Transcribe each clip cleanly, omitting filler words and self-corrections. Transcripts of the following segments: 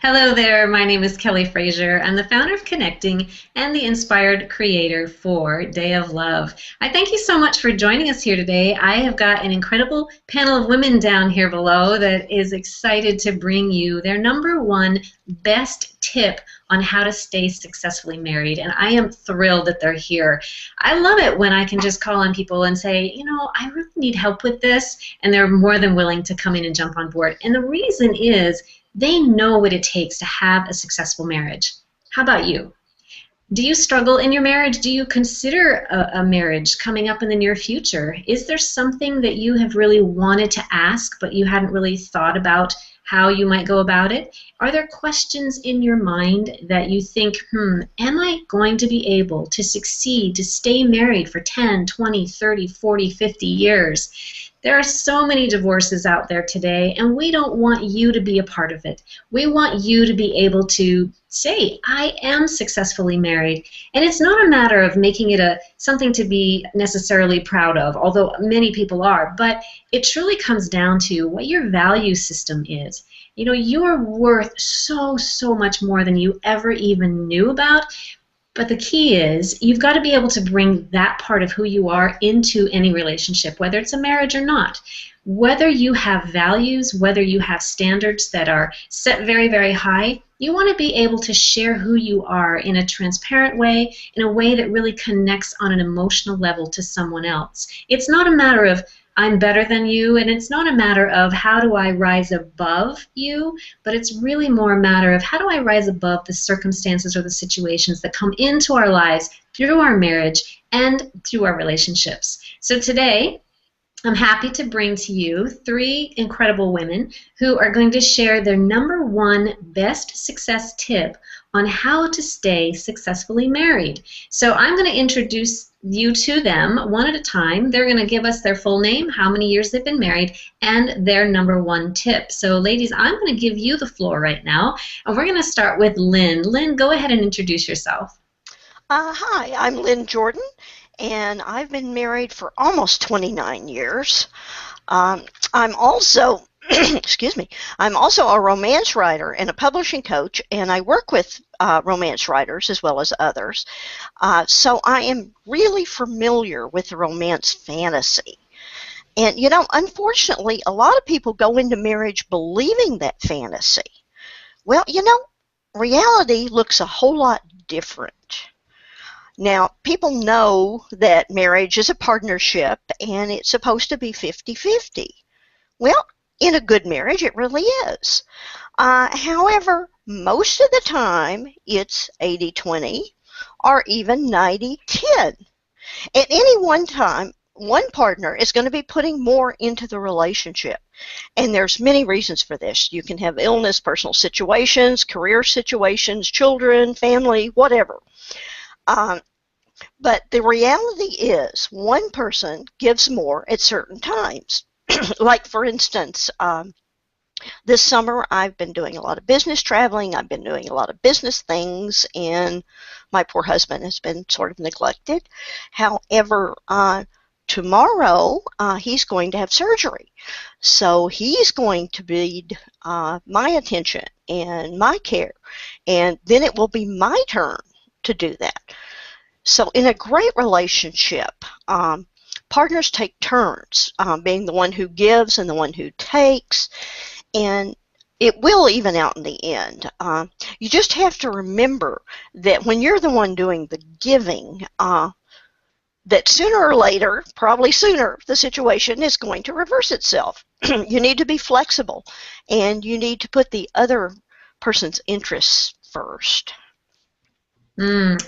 Hello there, my name is Kelly Frazier. I'm the founder of Connecting and the inspired creator for Day of Love. I thank you so much for joining us here today. I have got an incredible panel of women down here below that is excited to bring you their number one best tip on how to stay successfully married, and I am thrilled that they're here. I love it when I can just call on people and say, I really need help with this, and they're more than willing to come in and jump on board. And the reason is they know what it takes to have a successful marriage. How about you? Do you struggle in your marriage? Do you consider a marriage coming up in the near future? Is there something that you have really wanted to ask but you hadn't really thought about how you might go about it? Are there questions in your mind that you think, am I going to be able to succeed, to stay married for 10, 20, 30, 40, 50 years? There are so many divorces out there today, and we don't want you to be a part of it. We want you to be able to say, I am successfully married. And it's not a matter of making it something to be necessarily proud of, although many people are, but it truly comes down to what your value system is. You're worth so, so much more than you ever even knew about. But the key is you've got to be able to bring that part of who you are into any relationship, whether it's a marriage or not. Whether you have values, whether you have standards that are set very, very high, you want to be able to share who you are in a transparent way, in a way that really connects on an emotional level to someone else. It's not a matter of I'm better than you, and it's not a matter of how do I rise above you, but it's really more a matter of how do I rise above the circumstances or the situations that come into our lives through our marriage and through our relationships. So today, I'm happy to bring to you three incredible women who are going to share their number one best success tip on how to stay successfully married. So I'm going to introduce you to them one at a time. They're going to give us their full name, how many years they've been married, and their number one tip. So ladies, I'm going to give you the floor right now, and we're going to start with Lynn. Lynn, go ahead and introduce yourself. Hi, I'm Lynn Jordan, and I've been married for almost 29 years. I'm also, excuse me, I'm also a romance writer and a publishing coach, and I work with romance writers as well as others. So I am really familiar with the romance fantasy. And, unfortunately, a lot of people go into marriage believing that fantasy. Well, reality looks a whole lot different. Now, people know that marriage is a partnership and it's supposed to be 50-50. Well, in a good marriage, it really is. However, most of the time, it's 80-20 or even 90-10. At any one time, one partner is going to be putting more into the relationship. And there's many reasons for this. You can have illness, personal situations, career situations, children, family, whatever. But the reality is one person gives more at certain times. Like, for instance, this summer I've been doing a lot of business traveling. I've been doing a lot of business things, and my poor husband has been sort of neglected. However, tomorrow he's going to have surgery. So he's going to need my attention and my care, and then it will be my turn to do that. So in a great relationship, partners take turns being the one who gives and the one who takes, and it will even out in the end. You just have to remember that when you're the one doing the giving, that sooner or later, probably sooner, the situation is going to reverse itself. You need to be flexible, and you need to put the other person's interests first.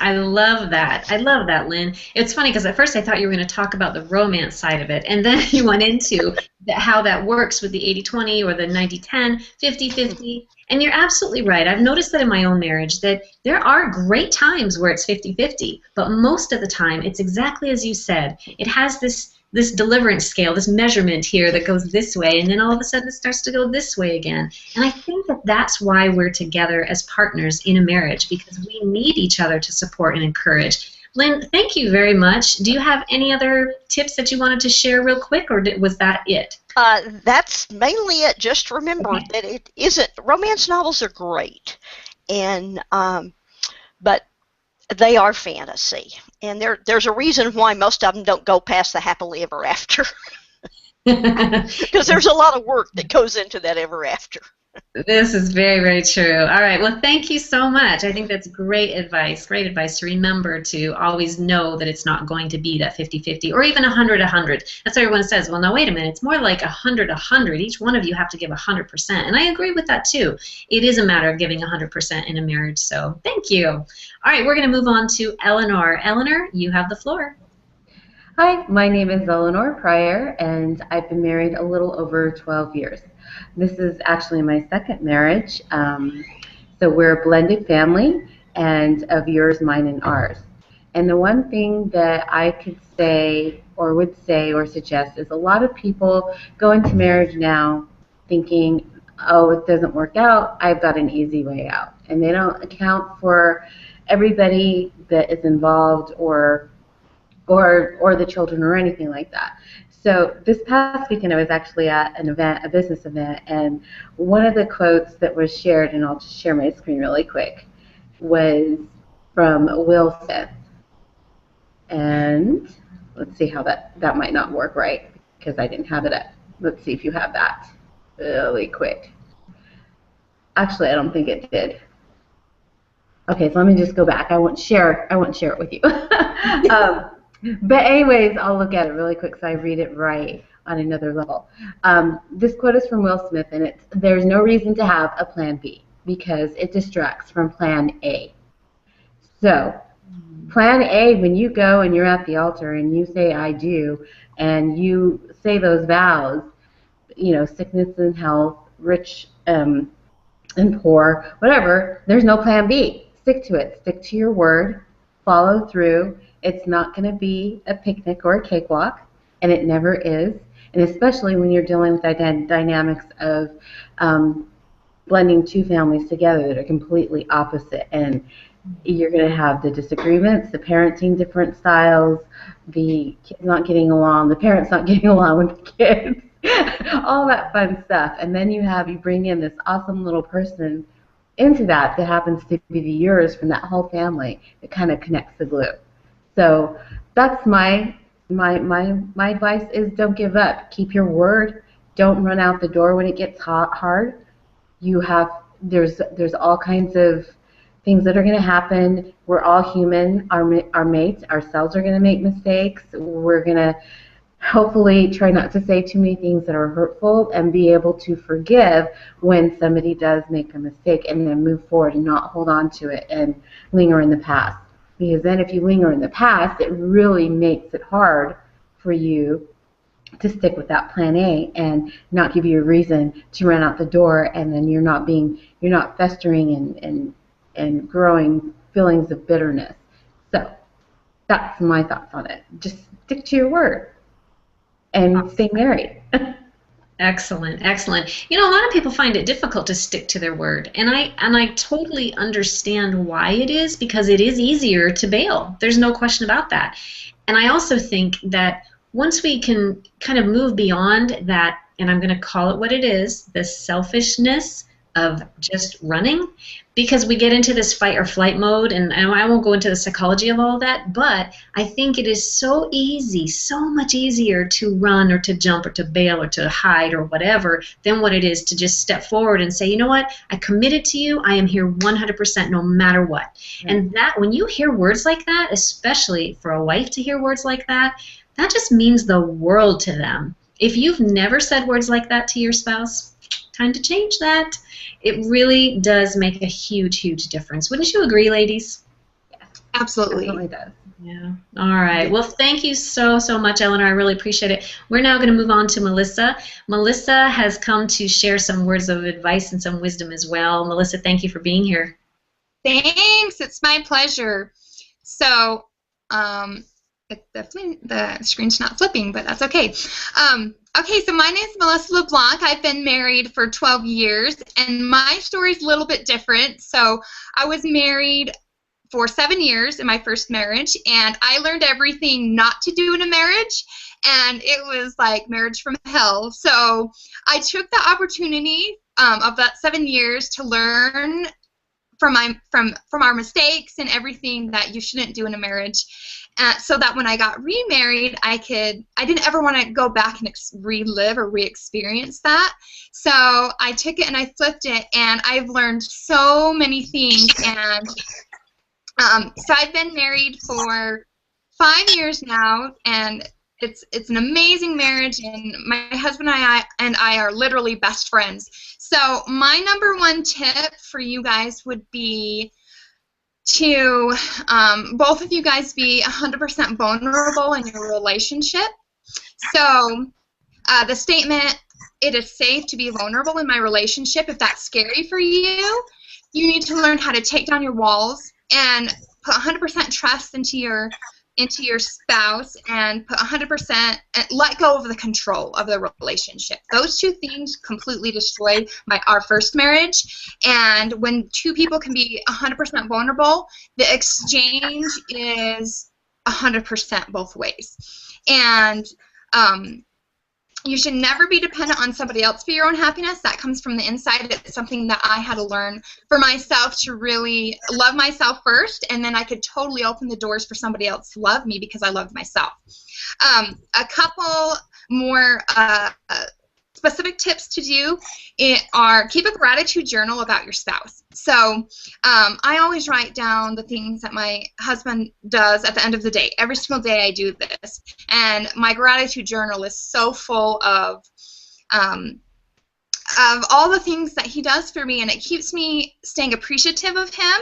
I love that. I love that, Lynn. It's funny because at first I thought you were going to talk about the romance side of it, and then you went into how that works with the 80-20 or the 90-10, 50-50, and you're absolutely right. I've noticed that in my own marriage that there are great times where it's 50-50, but most of the time it's exactly as you said. It has this deliverance scale, this measurement here that goes this way, and then all of a sudden it starts to go this way again. And I think that that's why we're together as partners in a marriage, because we need each other to support and encourage. Lynn, thank you very much. Do you have any other tips that you wanted to share real quick, or was that it? That's mainly it. Just remember Okay. that it isn't. Romance novels are great, and but they are fantasy, and there's a reason why most of them don't go past the happily ever after, because there's a lot of work that goes into that ever after. This is very, very true. All right. Well, thank you so much. I think that's great advice. Great advice to remember to always know that it's not going to be that 50-50 or even 100-100. That's why everyone says, well, no, wait a minute. It's more like 100-100. Each one of you have to give 100%. And I agree with that too. It is a matter of giving 100% in a marriage. So thank you. All right. We're going to move on to Eleanor. Eleanor, you have the floor. Hi, my name is Eleanor Pryor, and I've been married a little over 12 years. This is actually my second marriage, so we're a blended family, and of yours, mine, and ours. And the one thing that I could say, or would say, or suggest is a lot of people go into marriage now thinking, oh, it doesn't work out, I've got an easy way out. And they don't account for everybody that is involved or the children or anything like that. So this past weekend I was actually at an event, a business event, and one of the quotes that was shared, and I'll just share my screen really quick, was from Will Smith. And let's see how that might not work right because I didn't have it up. Let's see if you have that really quick. Actually, I don't think it did. Okay, so let me just go back. I won't share it with you. But anyways, I'll look at it really quick so I read it right on another level. This quote is from Will Smith, and it's, there's no reason to have a plan B because it distracts from plan A. So plan A, when you go and you're at the altar and you say I do, and you say those vows, you know, sickness and health, rich and poor, whatever, there's no plan B. Stick to it. Stick to your word. Follow through. It's not going to be a picnic or a cakewalk, and it never is. And especially when you're dealing with dynamics of blending two families together that are completely opposite. And you're going to have the disagreements, the parenting different styles, the kids not getting along, the parents not getting along with the kids, all that fun stuff. And then you bring in this awesome little person into that happens to be yours from that whole family that kind of connects the glue. So that's my advice is don't give up. Keep your word. Don't run out the door when it gets hard. There's all kinds of things that are going to happen. We're all human. Our mates, ourselves are going to make mistakes. We're going to hopefully try not to say too many things that are hurtful and be able to forgive when somebody does make a mistake and then move forward and not hold on to it and linger in the past. Because then if you linger in the past, it really makes it hard for you to stick with that plan A and not give you a reason to run out the door, and then you're not festering and growing feelings of bitterness. So that's my thoughts on it. Just stick to your word and stay married. Excellent, excellent. You know, a lot of people find it difficult to stick to their word, and I totally understand why it is, because it is easier to bail. There's no question about that. And I also think that once we can kind of move beyond that, and I'm going to call it what it is, the selfishness of just running, because we get into this fight or flight mode, and I won't go into the psychology of all that, but I think it is so easy, so much easier to run or to jump or to bail or to hide or whatever than what it is to just step forward and say, you know what, I committed to you, I am here 100% no matter what. Mm-hmm. And that, when you hear words like that, especially for a wife to hear words like that, that just means the world to them. If you've never said words like that to your spouse, time to change that. It really does make a huge, huge difference. Wouldn't you agree, ladies? Yes, absolutely. It does. Yeah. All right. Well, thank you so, so much, Eleanor. I really appreciate it. We're now going to move on to Melissa. Melissa has come to share some words of advice and some wisdom as well. Melissa, thank you for being here. Thanks. It's my pleasure. So, the screen's not flipping, but that's okay. Okay, so my name is Melissa LeBlanc. I've been married for 12 years, and my story's a little bit different. So I was married for 7 years in my first marriage, and I learned everything not to do in a marriage, and it was like marriage from hell. So I took the opportunity of that 7 years to learn from our mistakes and everything that you shouldn't do in a marriage, so that when I got remarried, I didn't ever want to go back and relive or re-experience that. So I took it and I flipped it, and I've learned so many things. And so I've been married for 5 years now, and it's an amazing marriage, and my husband and I are literally best friends. So my number one tip for you guys would be to both of you guys be 100% vulnerable in your relationship. So the statement, "It is safe to be vulnerable in my relationship," if that's scary for you, you need to learn how to take down your walls and put 100% trust into your spouse, and put 100% and let go of the control of the relationship. Those two things completely destroyed our first marriage. And when two people can be 100% vulnerable, the exchange is 100% both ways. And you should never be dependent on somebody else for your own happiness. That comes from the inside. It's something that I had to learn for myself, to really love myself first, and then I could totally open the doors for somebody else to love me because I loved myself. A couple more specific tips to do are keep a gratitude journal about your spouse. So I always write down the things that my husband does at the end of the day. Every single day I do this. And my gratitude journal is so full of all the things that he does for me, and it keeps me staying appreciative of him.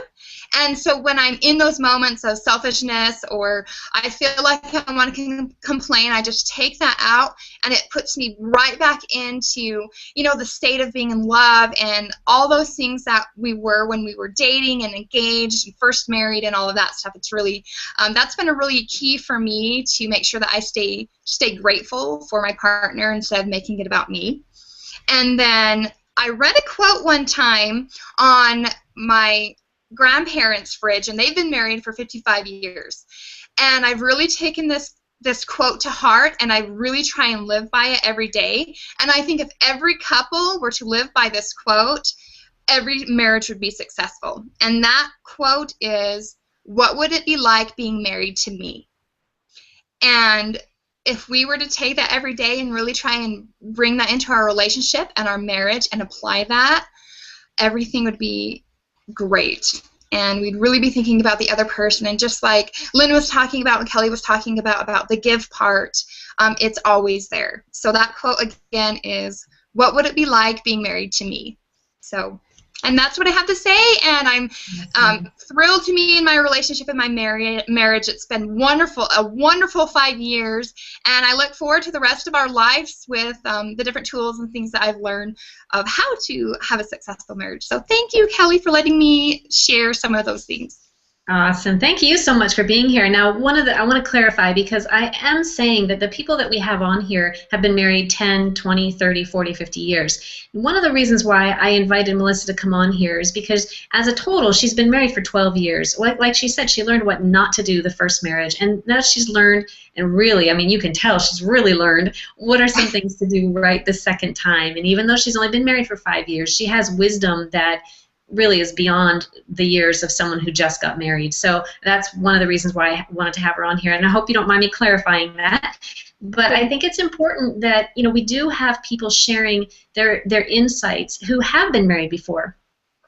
And so when I'm in those moments of selfishness, or I feel like I want to complain, I just take that out, and it puts me right back into, the state of being in love and all those things that we were when we were dating and engaged and first married and all of that stuff. It's really, that's been a really key for me to make sure that I stay grateful for my partner instead of making it about me. And then I read a quote one time on my grandparents' fridge, and they've been married for 55 years. And I've really taken this quote to heart, and I really try and live by it every day. And I think if every couple were to live by this quote, every marriage would be successful. And that quote is, "What would it be like being married to me?" And if we were to take that every day and really try and bring that into our relationship and our marriage and apply that, everything would be great. And we'd really be thinking about the other person. And just like Lynn was talking about and Kelly was talking about the give part, it's always there. So that quote again is, "What would it be like being married to me?" So, and that's what I have to say. And I'm thrilled to be in my relationship and my marriage. It's been wonderful, a wonderful 5 years. And I look forward to the rest of our lives with the different tools and things that I've learned of how to have a successful marriage. So thank you, Kelly, for letting me share some of those things. Awesome. Thank you so much for being here. Now, I want to clarify, because I am saying that the people that we have on here have been married 10, 20, 30, 40, 50 years. One of the reasons why I invited Melissa to come on here is because as a total, she's been married for 12 years. Like she said, she learned what not to do the first marriage, and now she's learned, and really, I mean, you can tell she's really learned what are some things to do right the second time. And even though she's only been married for 5 years, she has wisdom that really is beyond the years of someone who just got married. So that's one of the reasons why I wanted to have her on here, and I hope you don't mind me clarifying that. But I think it's important that we do have people sharing their insights who have been married before.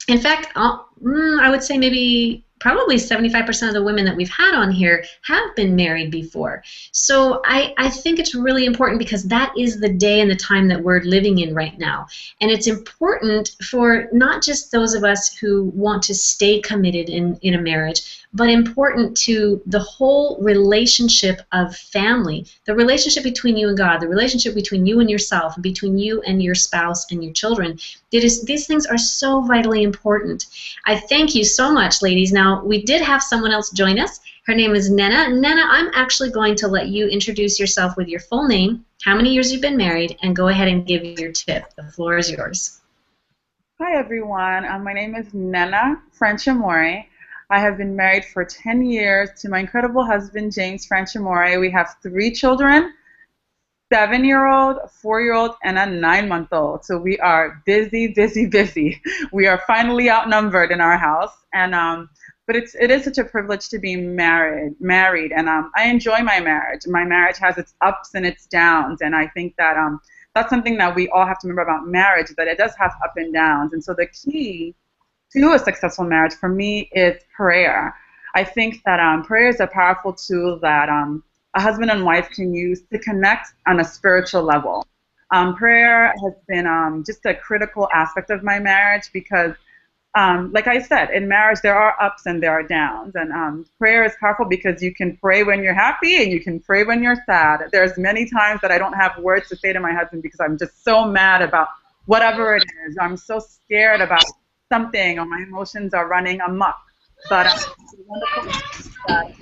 In fact, I would say probably 75% of the women that we've had on here have been married before. So I think it's really important, because that is the day and the time that we're living in right now. And it's important for not just those of us who want to stay committed in a marriage, but important to the whole relationship of family, the relationship between you and God, the relationship between you and yourself, and between you and your spouse and your children. These things are so vitally important. I thank you so much, ladies. Now, we did have someone else join us. Her name is Nena. Nena, I'm actually going to let you introduce yourself with your full name, how many years you've been married, and go ahead and give your tip. The floor is yours. Hi, everyone. My name is Nena French Amore. I have been married for 10 years to my incredible husband, James Franchimore. We have 3 children, 7-year-old, a 4-year-old, and a 9-month-old. So we are busy, busy, busy. We are finally outnumbered in our house, and but it is such a privilege to be married, and I enjoy my marriage. My marriage has its ups and its downs, and I think that that's something that we all have to remember about marriage, that it does have up and downs. And so the key to a successful marriage for me is prayer. I think that prayer is a powerful tool that a husband and wife can use to connect on a spiritual level. Prayer has been just a critical aspect of my marriage because, like I said, in marriage there are ups and there are downs, and prayer is powerful because you can pray when you're happy and you can pray when you're sad. There's many times that I don't have words to say to my husband because I'm just so mad about whatever it is. I'm so scared about something, or my emotions are running amok. But the wonderful thing is that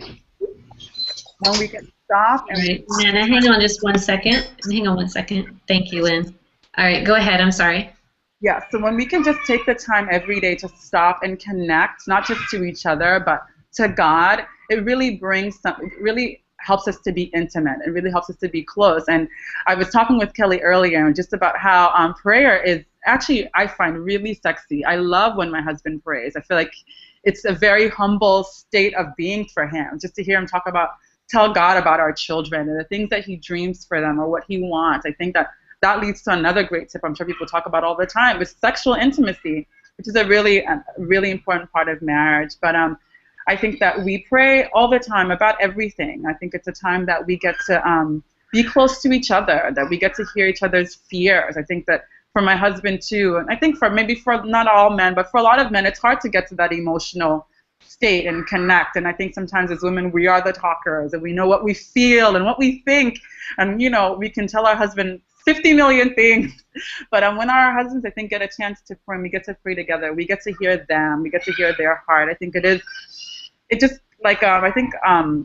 when we can stop All and right, Nana, hang on just 1 second. Hang on 1 second. Thank you, Lynn. All right, go ahead. I'm sorry. yeah, so when we can just take the time every day to stop and connect, not just to each other, but to God, it really brings it really helps us to be intimate. It really helps us to be close. And I was talking with Kelly earlier just about how prayer is actually, I find, really sexy. I love when my husband prays. I feel like it's a very humble state of being for him, just to hear him tell God about our children and the things that he dreams for them or what he wants. I think that leads to another great tip I'm sure people talk about all the time, with sexual intimacy, which is a really important part of marriage. But I think that we pray all the time about everything. I think it's a time that we get to be close to each other, that we get to hear each other's fears. I think that for my husband too, and I think for not all men, but for a lot of men, it's hard to get to that emotional state and connect. And I think sometimes as women, we are the talkers, and we know what we feel and what we think, and we can tell our husband 50 million things. But when our husbands, I think, get a chance to pray, and we get to pray together, we get to hear them, we get to hear their heart. I think it just, like I think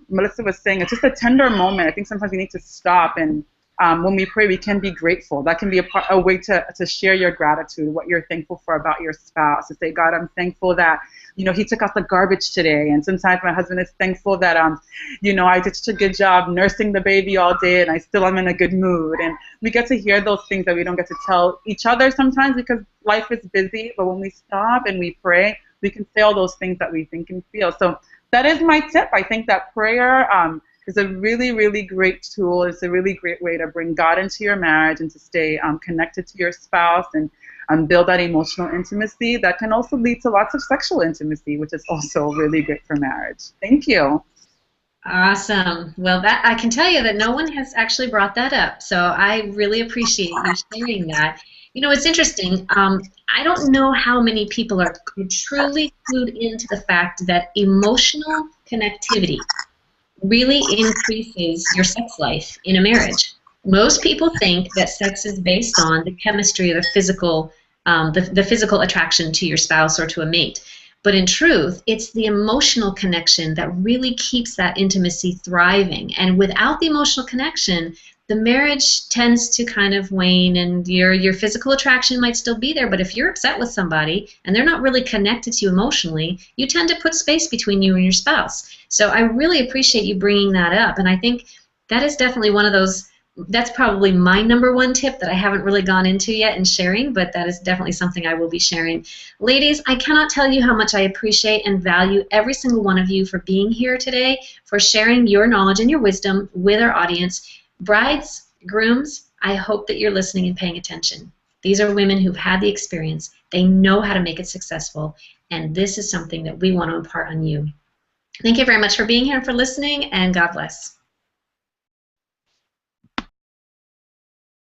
Melissa was saying, it's just a tender moment. I think sometimes we need to stop, and when we pray, we can be grateful. That can be a way to share your gratitude, what you're thankful for about your spouse. To say, God, I'm thankful that he took out the garbage today. And sometimes my husband is thankful that I did such a good job nursing the baby all day, and I still am in a good mood. And we get to hear those things that we don't get to tell each other sometimes because life is busy. But when we stop and we pray, we can say all those things that we think and feel. So that is my tip. I think that prayer is a really, really great tool. It's a really great way to bring God into your marriage and to stay connected to your spouse and build that emotional intimacy that can also lead to lots of sexual intimacy, which is also really great for marriage. Thank you. Awesome. Well, I can tell you that no one has actually brought that up, so I really appreciate you sharing that. It's interesting. I don't know how many people are truly clued into the fact that emotional connectivity really increases your sex life in a marriage. Most people think that sex is based on the chemistry or the physical attraction to your spouse or to a mate. But in truth, it's the emotional connection that really keeps that intimacy thriving. And without the emotional connection, the marriage tends to kind of wane, and your physical attraction might still be there, but if you're upset with somebody and they're not really connected to you emotionally, you tend to put space between you and your spouse. So I really appreciate you bringing that up, and I think that is definitely one of those, that's probably my #1 tip that I haven't really gone into yet in sharing, but that is definitely something I will be sharing. Ladies, I cannot tell you how much I appreciate and value every single one of you for being here today, for sharing your knowledge and your wisdom with our audience. Brides, grooms, I hope that you're listening and paying attention. These are women who've had the experience. They know how to make it successful, and this is something that we want to impart on you. Thank you very much for being here and for listening, and God bless.